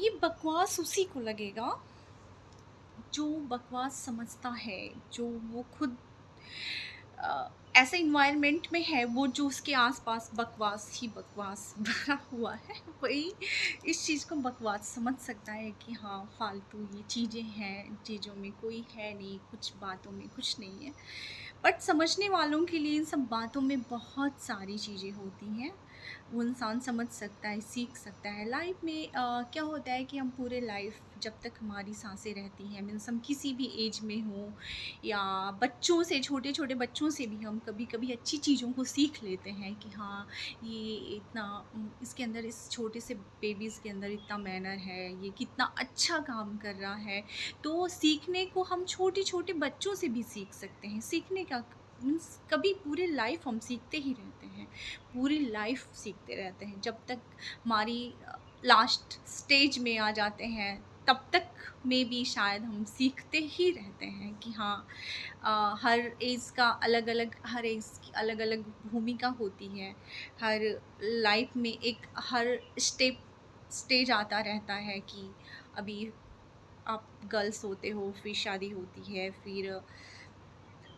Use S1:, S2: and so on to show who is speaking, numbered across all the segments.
S1: ये बकवास उसी को लगेगा जो बकवास समझता है, जो वो खुद ऐसे इन्वायरमेंट में है, वो जो उसके आसपास बकवास ही बकवास भरा हुआ है, वही इस चीज़ को बकवास समझ सकता है कि हाँ, फालतू ये चीज़ें हैं, चीज़ों में कोई है नहीं, कुछ बातों में कुछ नहीं है। बट समझने वालों के लिए इन सब बातों में बहुत सारी चीज़ें होती हैं। वो इंसान समझ सकता है, सीख सकता है। लाइफ में क्या होता है कि हम पूरे लाइफ जब तक हमारी सांसें रहती हैं, मीन्स हम किसी भी एज में हों या बच्चों से, छोटे-छोटे बच्चों से भी हम कभी-कभी अच्छी चीज़ों को सीख लेते हैं कि हाँ, ये इतना इसके अंदर, इस छोटे से बेबीज़ के अंदर इतना मैनर है, ये कितना अच्छा काम कर रहा है। तो सीखने को हम छोटे-छोटे बच्चों से भी सीख सकते हैं। सीखने का मीन्स कभी पूरे लाइफ हम सीखते ही रहते हैं। पूरी लाइफ सीखते रहते हैं जब तक हमारी लास्ट स्टेज में आ जाते हैं, तब तक में भी शायद हम सीखते ही रहते हैं कि हाँ, हर एज का अलग अलग, हर एज की अलग अलग भूमिका होती है। हर लाइफ में एक हर स्टेज आता रहता है कि अभी आप गर्ल्स होते हो, फिर शादी होती है, फिर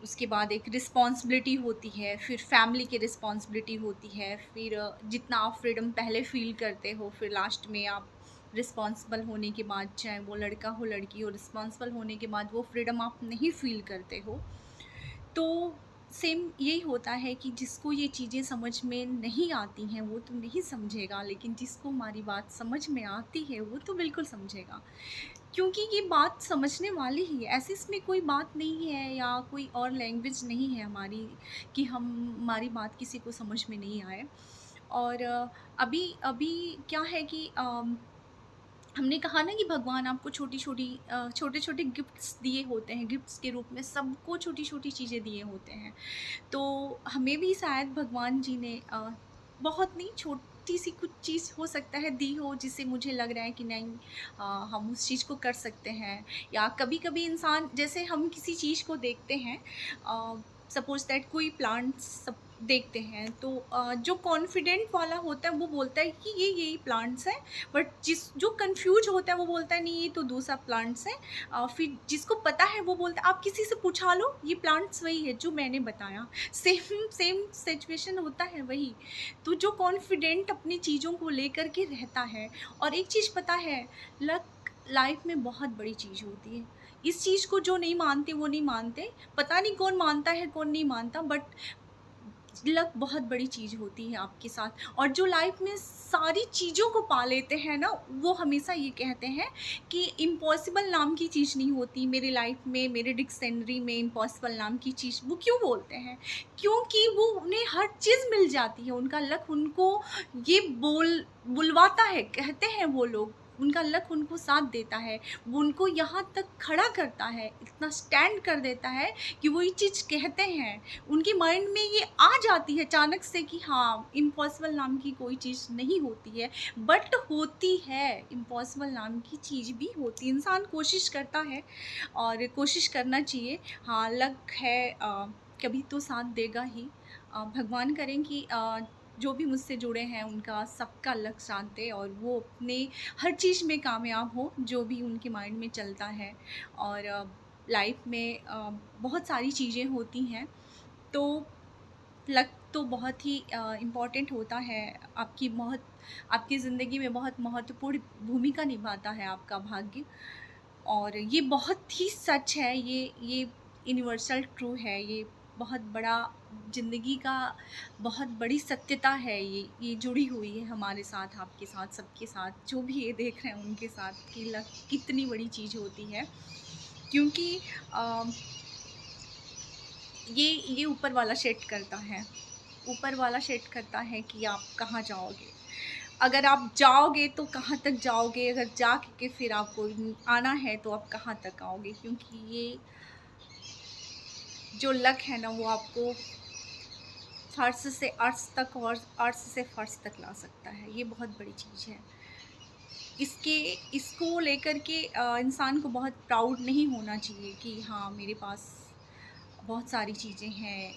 S1: उसके बाद एक रिस्पॉन्सिबिलिटी होती है, फिर फैमिली की रिस्पॉन्सिबिलिटी होती है, फिर जितना आप फ्रीडम पहले फ़ील करते हो, फिर लास्ट में आप रिस्पॉन्सिबल होने के बाद, चाहे वो लड़का हो लड़की हो, रिस्पॉन्सिबल होने के बाद वो फ्रीडम आप नहीं फ़ील करते हो। तो सेम यही होता है कि जिसको ये चीज़ें समझ में नहीं आती हैं, वो तो नहीं समझेगा, लेकिन जिसको हमारी बात समझ में आती है, वो तो बिल्कुल समझेगा। क्योंकि ये बात समझने वाली ही है, ऐसे इसमें कोई बात नहीं है या कोई और लैंग्वेज नहीं है हमारी कि हम हमारी बात किसी को समझ में नहीं आए। और अभी अभी क्या है कि हमने कहा ना कि भगवान आपको छोटे-छोटे गिफ्ट्स दिए होते हैं, गिफ्ट्स के रूप में सबको छोटी-छोटी चीज़ें दिए होते हैं। तो हमें भी शायद भगवान जी ने बहुत नहीं, छोटी-सी कुछ चीज़ हो सकता है दी हो, जिससे मुझे लग रहा है कि नहीं, हम उस चीज़ को कर सकते हैं। या कभी-कभी इंसान, जैसे हम किसी चीज़ को देखते हैं, सपोज़ दैट कोई प्लांट्स सब देखते हैं, तो जो कॉन्फिडेंट वाला होता है वो बोलता है कि ये प्लांट्स हैं, बट जो कन्फ्यूज़ होता है वो बोलता है नहीं, ये तो दूसरा प्लांट्स है। फिर जिसको पता है वो बोलता है आप किसी से पूछा लो, ये प्लांट्स वही है जो मैंने बताया। सेम सेम सिचुएशन होता है वही। तो जो कॉन्फिडेंट अपनी चीज़ों को लेकर के रहता है, और एक चीज़ पता है, लक लाइफ में बहुत बड़ी चीज़ होती है। इस चीज़ को जो नहीं मानते वो नहीं मानते, पता नहीं कौन मानता है कौन नहीं मानता, बट लक बहुत बड़ी चीज़ होती है आपके साथ। और जो लाइफ में सारी चीज़ों को पा लेते हैं ना, वो हमेशा ये कहते हैं कि इम्पॉसिबल नाम की चीज़ नहीं होती मेरी लाइफ में, मेरे डिक्शनरी में इम्पॉसिबल नाम की चीज़। वो क्यों बोलते हैं? क्योंकि वो उन्हें हर चीज़ मिल जाती है, उनका लक उनको ये बुलवाता है, कहते हैं वो लोग, उनका लक उनको साथ देता है, वो उनको यहाँ तक खड़ा करता है, इतना स्टैंड कर देता है कि वो ये चीज़ कहते हैं। उनके माइंड में ये आ जाती है अचानक से कि हाँ, इम्पॉसिबल नाम की कोई चीज़ नहीं होती है, बट होती है, इम्पॉसिबल नाम की चीज़ भी होती है। इंसान कोशिश करता है और कोशिश करना चाहिए। हाँ, लक है, कभी तो साथ देगा ही। भगवान करें कि जो भी मुझसे जुड़े हैं उनका सबका लक साथ दे, और वो अपने हर चीज़ में कामयाब हो जो भी उनके माइंड में चलता है। और लाइफ में बहुत सारी चीज़ें होती हैं, तो लक तो बहुत ही इम्पॉर्टेंट होता है। आपकी ज़िंदगी में बहुत महत्वपूर्ण भूमिका निभाता है आपका भाग्य। और ये बहुत ही सच है, ये यूनिवर्सल ट्रू है, ये बहुत बड़ा ज़िंदगी का बहुत बड़ी सत्यता है, ये जुड़ी हुई है हमारे साथ, आपके साथ, सबके साथ, जो भी ये देख रहे हैं उनके साथ, कि लक कितनी बड़ी चीज़ होती है। क्योंकि अ, ये ऊपर वाला सेट करता है, ऊपर वाला सेट करता है कि आप कहाँ जाओगे। अगर आप जाओगे तो कहाँ तक जाओगे, अगर जा के फिर आपको आना है तो आप कहाँ तक आओगे, क्योंकि ये जो लक है ना, वो आपको फर्श से अर्श तक और अर्श से फर्श तक ला सकता है। ये बहुत बड़ी चीज़ है। इसके इसको लेकर के इंसान को बहुत प्राउड नहीं होना चाहिए कि हाँ, मेरे पास बहुत सारी चीज़ें हैं,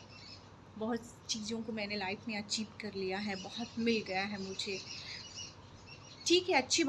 S1: बहुत चीज़ों को मैंने लाइफ में अचीव कर लिया है, बहुत मिल गया है मुझे। ठीक है, अच्छी बात